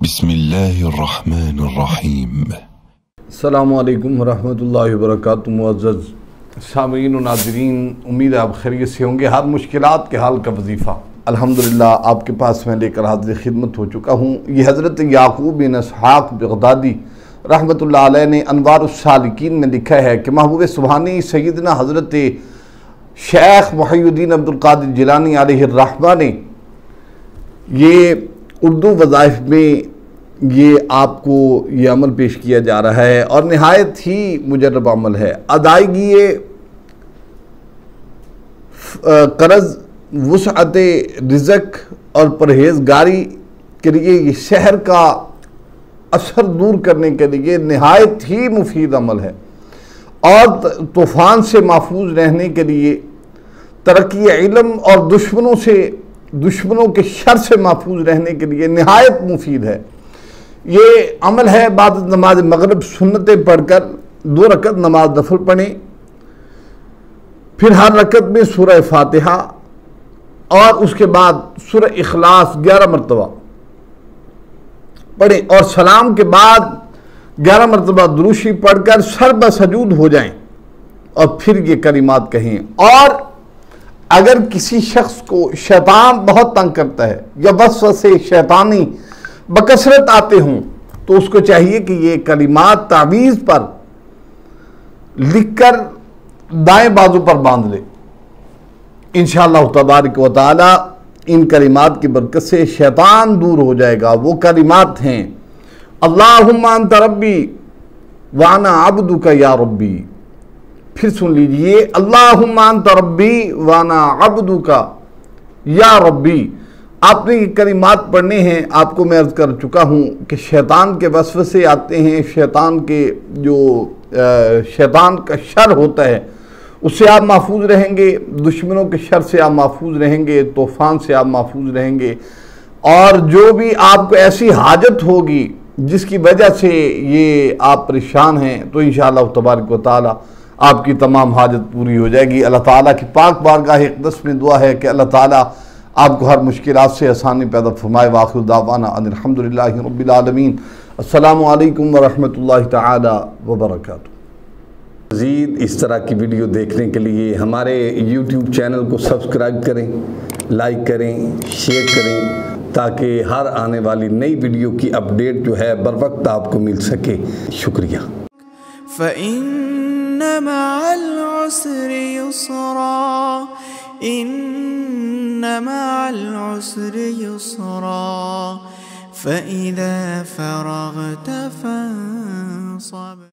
بسم اللہ الرحمن الرحیم۔ السلام علیکم ورحمۃ اللہ وبرکاتہ۔ معزز سامعین و ناظرین، امید ہے آپ خیریت سے ہوں گے۔ ہر مشکلات کے حل کا وظیفہ الحمدللہ آپ کے پاس میں لے کر حاضر خدمت ہو چکا ہوں۔ یہ حضرت یعقوب بن اسحاق بغدادی رحمۃ اللہ علیہ نے انوار السالکین میں لکھا ہے کہ محبوب سبحانی سیدنا حضرت شیخ محی الدین عبد القادر جیلانی علیہ الرحمہ نے یہ اردو وظائف میں یہ آپ کو یہ عمل پیش کیا جا رہا ہے اور نہایت ہی مجرب عمل ہے۔ ادائیگی قرض، وسعت رزق اور پرہیزگاری کے لیے یہ شہر کا اثر دور کرنے کے لیے نہایت ہی مفید عمل ہے، اور طوفان سے محفوظ رہنے کے لیے، ترقی علم اور دشمنوں کے شر سے محفوظ رہنے کے لیے نہایت مفید ہے۔ یہ عمل ہے بعد نماز مغرب سنتیں پڑھ کر 2 رکعت نماز نفل پڑھیں، پھر ہر رکعت میں سورہ فاتحہ اور اس کے بعد سورہ اخلاص 11 مرتبہ پڑھیں، اور سلام کے بعد 11 مرتبہ درود شریف پڑھ کر سر بسجود ہو جائیں اور پھر یہ کلمات کہیں۔ اور اگر کسی شخص کو شیطان بہت تنگ کرتا ہے یا وسوسے شیطانی بکثرت آتے ہوں تو اس کو چاہیے کہ یہ کلمات تعویذ پر لکھ کر دائیں بازو پر باندھ لے۔ انشاءاللہ تبارک و تعالی ان کلمات کی برکت سے شیطان دور ہو جائے گا۔ وہ کلمات ہیں: اللہم انت ربی وانا عبدک یا ربی۔ پھر سن لیجئے: اللہم انت ربی وانا عبدک یا ربی۔ آپ نے یہ کلمات پڑھنے ہیں۔ آپ کو میں عرض کر چکا ہوں کہ شیطان کے وسوسے آتے ہیں، شیطان کا شر ہوتا ہے، اس سے آپ محفوظ رہیں گے، دشمنوں کے شر سے آپ محفوظ رہیں گے، طوفان سے آپ محفوظ رہیں گے، اور جو بھی آپ کو ایسی حاجت ہوگی جس کی وجہ سے یہ آپ پریشان ہیں تو انشاءاللہ تبارک و تعالی آپ کی تمام حاجت پوری ہو جائے گی۔ اللہ تعالیٰ کی پاک بارگاہ اقدس میں دعا ہے کہ اللہ تعالیٰ آپ کو ہر مشکلات سے آسانی پیدا فرمائے۔ وآخر دعوانا ان الحمدللہ رب العالمین۔ السلام علیکم ورحمۃ اللہ تعالی وبرکاتہ۔ مزید اس طرح کی ویڈیو دیکھنے کے لیے ہمارے یوٹیوب چینل کو سبسکرائب کریں، لائک کریں، شیئر کریں، تاکہ ہر آنے والی نئی ویڈیو کی اپڈیٹ جو ہے بر وقت آپ کو مل سکے۔ شکریہ۔ فَإِنَّ مَعَ الْعُسْرِ يُسْرًا، إِنَّ مَعَ الْعُسْرِ يُسْرًا، فَإِذَا فَرَغْتَ فَانصَبْ۔